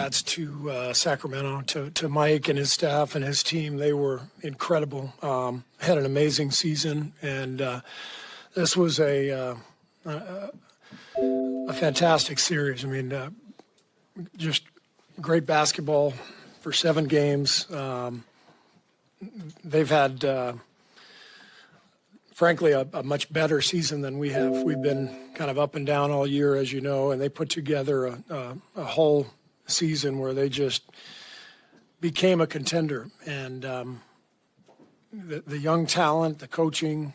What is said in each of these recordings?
congrats to Sacramento, to Mike and his staff and his team. They were incredible. Had an amazing season, and this was a fantastic series. I mean, just great basketball for 7 games. They've had, frankly, a much better season than we have. We've been kind of up and down all year, as you know, and they put together a whole season where they just became a contender. And the young talent, the coaching,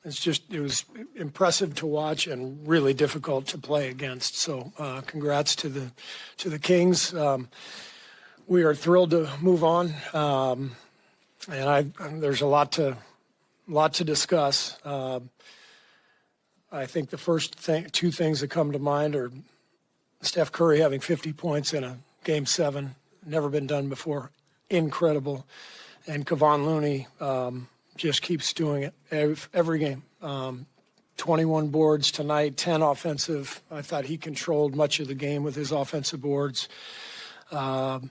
it was impressive to watch and really difficult to play against. So congrats to the Kings. We are thrilled to move on, and there's a lot to discuss. I think the first two things that come to mind are Steph Curry having 50 points in a Game 7, never been done before, incredible, and Kevon Looney just keeps doing it every game. 21 boards tonight, 10 offensive. I thought he controlled much of the game with his offensive boards. I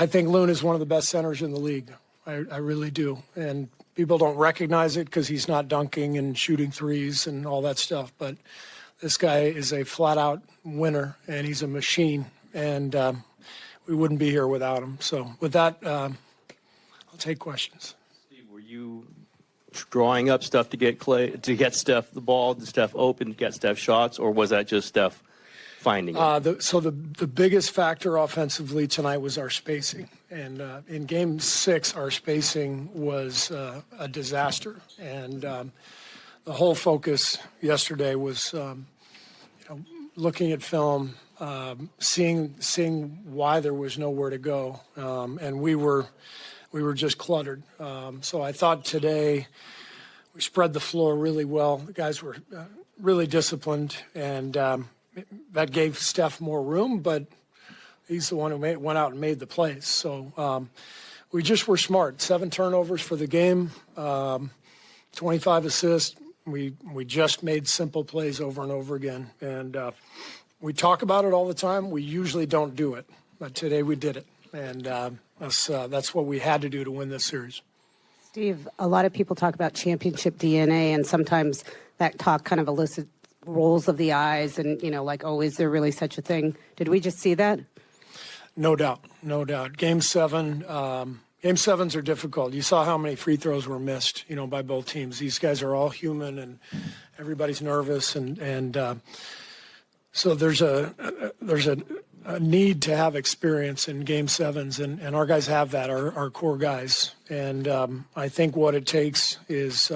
think Loon is one of the best centers in the league. I really do. And people don't recognize it because he's not dunking and shooting threes and all that stuff. But this guy is a flat-out winner, and he's a machine. And we wouldn't be here without him. So with that, I'll take questions. Steve, were you drawing up stuff to get Steph the ball, to Steph open, to get Steph shots, or was that just Steph finding it? So the biggest factor offensively tonight was our spacing. And in Game 6, our spacing was a disaster. And the whole focus yesterday was looking at film, seeing why there was nowhere to go. And we were just cluttered. So I thought today we spread the floor really well. The guys were really disciplined, and that gave Steph more room, but he's the one who went out and made the plays. So we just were smart. 7 turnovers for the game, 25 assists. We just made simple plays over and over again. And we talk about it all the time. We usually don't do it, but today we did it. And that's what we had to do to win this series. Steve, a lot of people talk about championship DNA, and sometimes that talk kind of elicits rolls of the eyes and, like, oh, is there really such a thing? Did we just see that? No doubt. Game 7, Game 7s are difficult. You saw how many free throws were missed, by both teams. These guys are all human, and everybody's nervous, and so there's a need to have experience in Game 7s, and our guys have that, our core guys. And I think what it takes is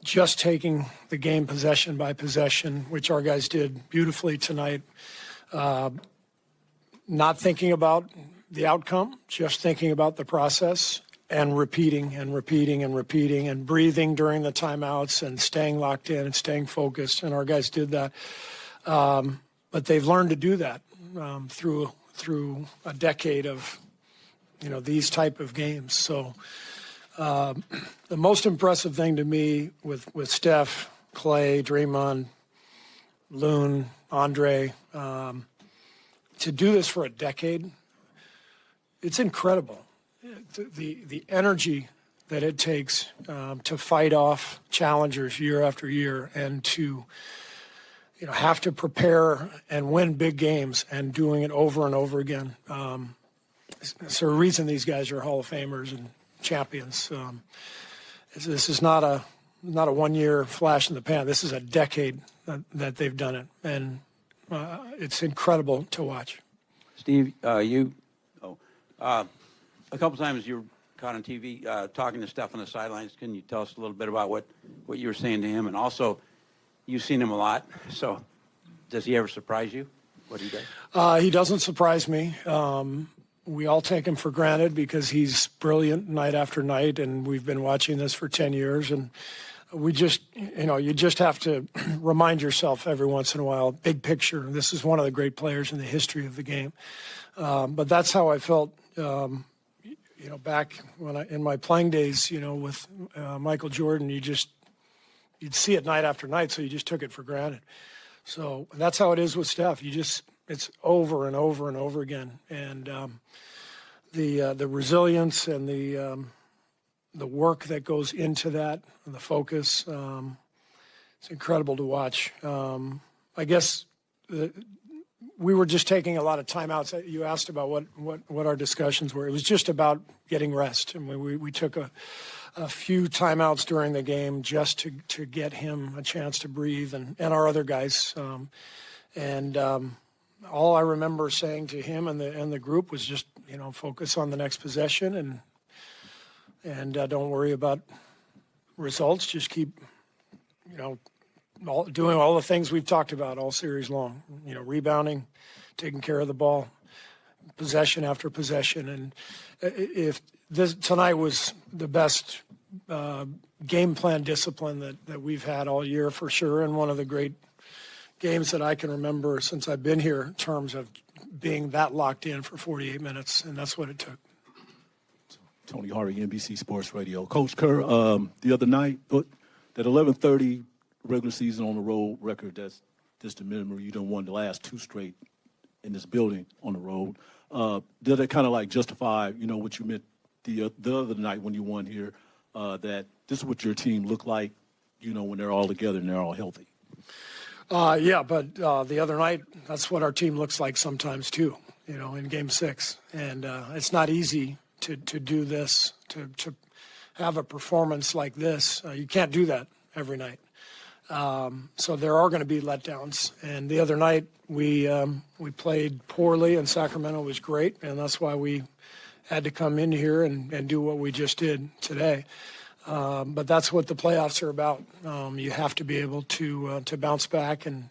just taking the game possession by possession, which our guys did beautifully tonight, not thinking about the outcome, just thinking about the process, and repeating and repeating and repeating and breathing during the timeouts and staying locked in and staying focused. And our guys did that. But they've learned to do that through a decade of, these type of games. So the most impressive thing to me with Steph, Clay, Draymond, Loon, Andre, to do this for a decade, it's incredible. The energy that it takes to fight off challengers year after year, and to have to prepare and win big games and doing it over and over again. It's a reason these guys are Hall of Famers and champions. This is not a 1-year flash in the pan. This is a decade that they've done it, and it's incredible to watch. Steve, a couple times you were caught on TV talking to Steph on the sidelines. Can you tell us a little bit about what you were saying to him? And also, you've seen him a lot, so does he ever surprise you, what he does? He doesn't surprise me. We all take him for granted because he's brilliant night after night, and we've been watching this for 10 years. And we just, you just have to remind yourself every once in a while, big picture. This is one of the great players in the history of the game. But that's how I felt, back when in my playing days, with Michael Jordan. You'd see it night after night, so you just took it for granted. So that's how it is with Steph. You just It's over and over and over again. And the resilience and the work that goes into that, and the focus, it's incredible to watch. I guess we were just taking a lot of timeouts. You asked about what our discussions were. It was just about getting rest. And we took a few timeouts during the game just to get him a chance to breathe and our other guys. All I remember saying to him and the group was just, focus on the next possession and don't worry about results. Just keep, doing all the things we've talked about all series long. Rebounding, taking care of the ball, possession after possession. And if tonight was the best game plan discipline that we've had all year for sure, and one of the great games that I can remember since I've been here in terms of being that locked in for 48 minutes, and that's what it took. Tony Harvey, NBC Sports Radio. Coach Kerr, the other night, that 11:30 regular season on the road record, that's just a minimum. You done won the last 2 straight in this building on the road. Did it kind of like justify, what you meant the other night when you won here, that this is what your team looked like, when they're all together and they're all healthy? Yeah, but the other night, that's what our team looks like sometimes too, in Game 6. And it's not easy to do this, to have a performance like this. You can't do that every night. So there are going to be letdowns. And the other night, we played poorly, and Sacramento was great, and that's why we had to come in here and do what we just did today. But that's what the playoffs are about. You have to be able to bounce back and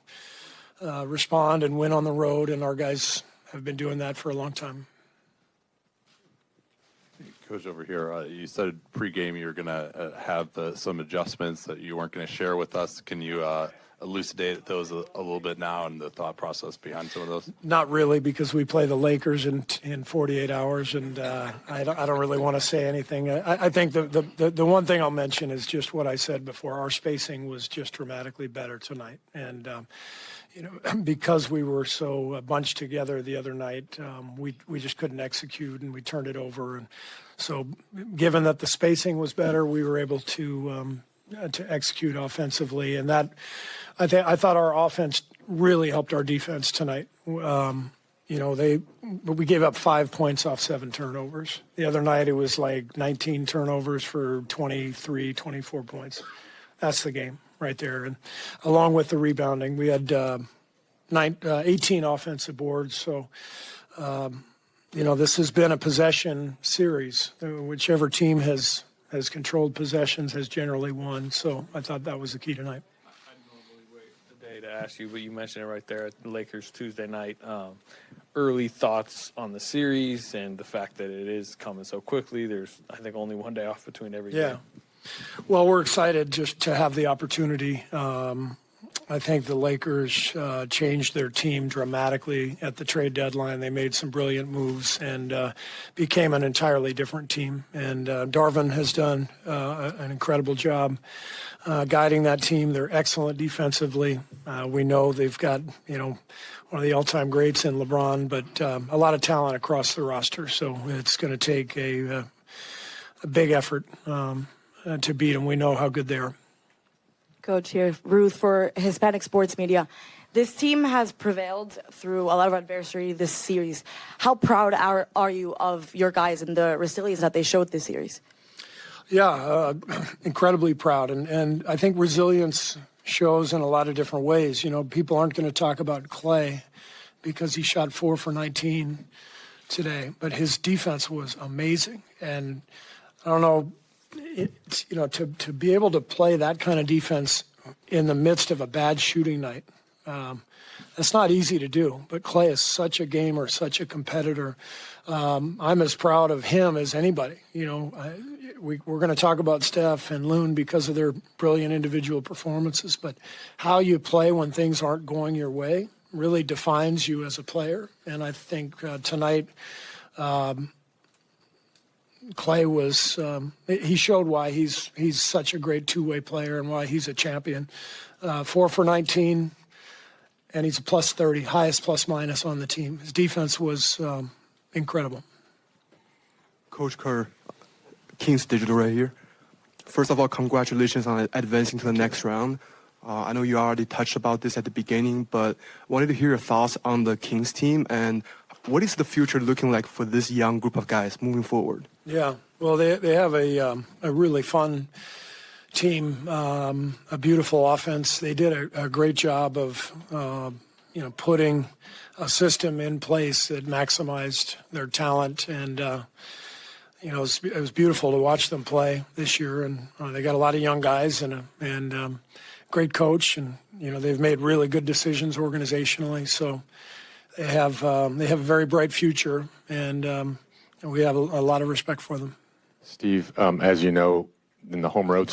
respond and win on the road, and our guys have been doing that for a long time. Coach, over here, you said pregame you were going to have some adjustments that you weren't going to share with us. Can you elucidate those a little bit now and the thought process behind some of those? Not really, because we play the Lakers in 48 hours, and I don't really want to say anything. I think the one thing I'll mention is just what I said before. Our spacing was just dramatically better tonight, and because we were so bunched together the other night, we just couldn't execute, and we turned it over. And so, given that the spacing was better, we were able to execute offensively, and that I thought our offense really helped our defense tonight. But we gave up 5 points off 7 turnovers. The other night it was like 19 turnovers for 23, 24 points. That's the game right there. And along with the rebounding, we had 18 offensive boards. So, this has been a possession series. Whichever team has controlled possessions has generally won. So I thought that was the key tonight. I normally wait the day to ask you, but you mentioned it right there at the Lakers Tuesday night. Early thoughts on the series and the fact that it is coming so quickly. There's, I think, only one day off between every game. Well, we're excited just to have the opportunity. I think the Lakers changed their team dramatically at the trade deadline. They made some brilliant moves and became an entirely different team. And Darvin has done an incredible job guiding that team. They're excellent defensively. We know they've got, one of the all-time greats in LeBron, but a lot of talent across the roster. So it's going to take a big effort to beat them. We know how good they are. Coach here, Ruth for Hispanic Sports Media. This team has prevailed through a lot of adversity this series. How proud are you of your guys and the resilience that they showed this series? Yeah, incredibly proud. And I think resilience shows in a lot of different ways. People aren't going to talk about Clay because he shot 4 for 19 today, but his defense was amazing. And I don't know, to be able to play that kind of defense in the midst of a bad shooting night, that's not easy to do. But Clay is such a gamer, such a competitor. I'm as proud of him as anybody. We're going to talk about Steph and Loon because of their brilliant individual performances, but how you play when things aren't going your way really defines you as a player. And I think tonight, Clay was he showed why he's such a great two-way player and why he's a champion. 4 for 19, and he's a plus 30, highest plus minus on the team. His defense was incredible. Coach Kerr, Kings Digital right here. First of all, congratulations on advancing to the next round. I know you already touched about this at the beginning, but wanted to hear your thoughts on the Kings team and what is the future looking like for this young group of guys moving forward? Yeah, well, they have a really fun team, a beautiful offense. They did a great job of putting a system in place that maximized their talent, and it was beautiful to watch them play this year. And they got a lot of young guys and great coach, and they've made really good decisions organizationally. So they have a very bright future, and we have a lot of respect for them. Steve, as you know, in the home road